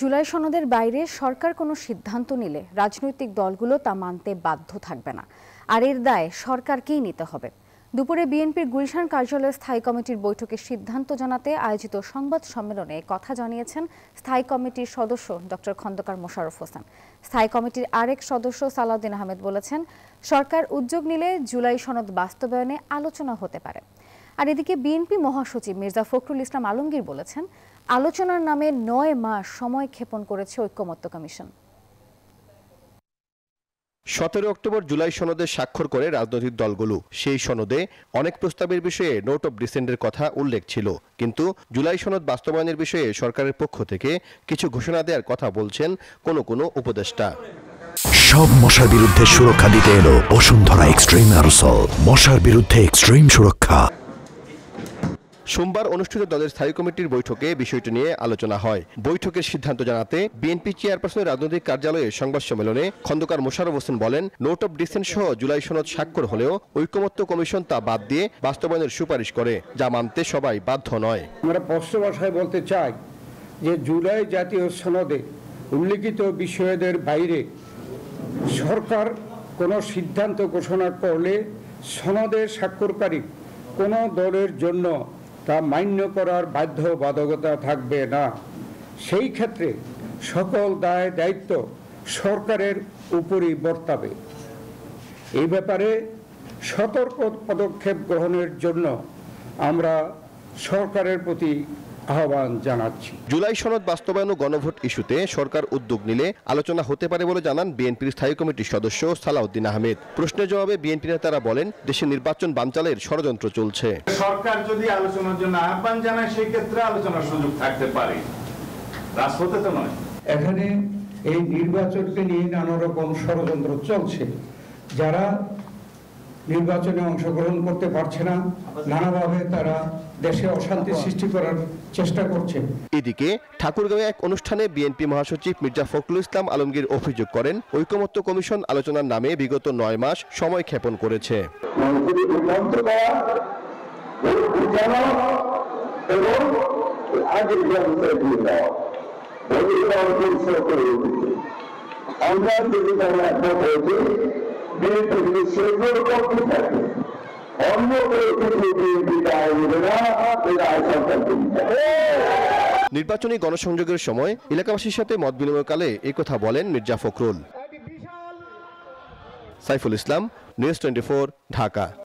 জুলাই সনদের বাইরে সরকার কোনো সিদ্ধান্ত নিলে রাজনৈতিক দলগুলো তা মানতে বাধ্য থাকবে না, আর এর দায় সরকারকেই নিতে হবে। দুপুরে বিএনপির গুলশান কার্যালয়ে স্থায়ী কমিটির বৈঠকে সিদ্ধান্ত জানাতে আয়োজিত সংবাদ সম্মেলনে কথা জানিয়েছেন স্থায়ী কমিটির সদস্য ডক্টর খন্দকার মোশাররফ হোসেন। স্থায়ী কমিটির আরেক সদস্য সালাউদ্দিন আহমেদ বলেছেন, সরকার উদ্যোগ নিলে জুলাই সনদ বাস্তবায়নে আলোচনা হতে পারে। আর এদিকে বিএনপি মহাসচিব মির্জা ফখরুল ইসলাম আলমগীর বলেছেন, আলোচনার নামে ৯ মাস সময় ক্ষেপণ করেছে ঐকমত্য কমিশন। ১৭ অক্টোবর জুলাই সনদে স্বাক্ষর করে রাজনৈতিক দলগুলো। সেই সনদে অনেক প্রস্তাবের বিষয়ে নোট অব ডিসেন্টের কথা উল্লেখ ছিল, কিন্তু জুলাই সনদ বাস্তবায়নের বিষয়ে সরকারের পক্ষ থেকে কিছু ঘোষণা দেওয়ার কথা বলছেন কোনো উপদেষ্টা। সব মশার বিরুদ্ধে সুরক্ষা দিতে এলো বসুন্ধরা এক্সট্রিম অ্যারোসল, মশার বিরুদ্ধে এক্সট্রিম সুরক্ষা। সোমবার অনুষ্ঠিত দলের স্থায়ী কমিটির বৈঠকে বিষয়টি নিয়ে আলোচনা হয়। বৈঠকের সিদ্ধান্ত জানাতে বিএনপি চেয়ারপারসনের রাজনৈতিক কার্যালয়ে সংবাদ সম্মেলনে খন্দকার মোশাররফ হোসেন বলেন, নোট অব ডিসেন্ট সহ জুলাই সনদ স্বাক্ষর হলেও ঐকমত্য কমিশন তা বাদ দিয়ে বাস্তবায়নের সুপারিশ করে, যা মানতে সবাই বাধ্য নয়। আমরা স্পষ্ট ভাষায় বলতে চাই যে জুলাই জাতীয় সনদে উল্লেখিত বিষয়দের বাইরে সরকার কোনো সিদ্ধান্ত ঘোষণা করলে সনদে স্বাক্ষরকারী কোনো দলের জন্য তা মান্য করার বাধ্যবাধকতা থাকবে না। সেই ক্ষেত্রে সকল দায় দায়িত্ব সরকারের উপরই বর্তাবে। এই ব্যাপারে সতর্ক পদক্ষেপ গ্রহণের জন্য আমরা সরকারের প্রতি আহ্বান জানাচ্ছি। জুলাই সনদ বাস্তবায়ন ও গণভোট ইস্যুতে সরকার উদ্যোগ নিলে আলোচনা হতে পারে বলে জানান বিএনপির স্থায়ী কমিটির সদস্য সালাউদ্দিন আহমেদ। প্রশ্নের জবাবে বিএনপি নেতারা বলেন, দেশে নির্বাচন বানচালের ষড়যন্ত্র চলছে। সরকার যদি আলোচনার জন্য আহ্বান জানায়, সেই ক্ষেত্রে আলোচনার সুযোগ থাকতে পারে, রাজপথে তো নয়। এখানে এই নির্বাচনকে নিয়ে নানা রকম ষড়যন্ত্র চলছে। যারা নির্বাচনে অংশগ্রহণ করতে পারছে না, নানাভাবে তারা দেশে অশান্তি সৃষ্টি করার চেষ্টা করছে। এদিকে ঠাকুরগাঁওয়ে এক অনুষ্ঠানে বিএনপি মহাসচিব মির্জা ফখরুল ইসলাম আলমগীর অভিযোগ করেন, ঐকমত্য কমিশন আলোচনার নামে বিগত ৯ মাস সময় ক্ষেপণ করেছে। নির্বাচনী গণসংযোগের সময় এলাকাবাসীর সাথে মত বিনিময়কালে একথা বলেন মির্জা ফখরুল। সাইফুল ইসলাম, নিউজ 24, ঢাকা।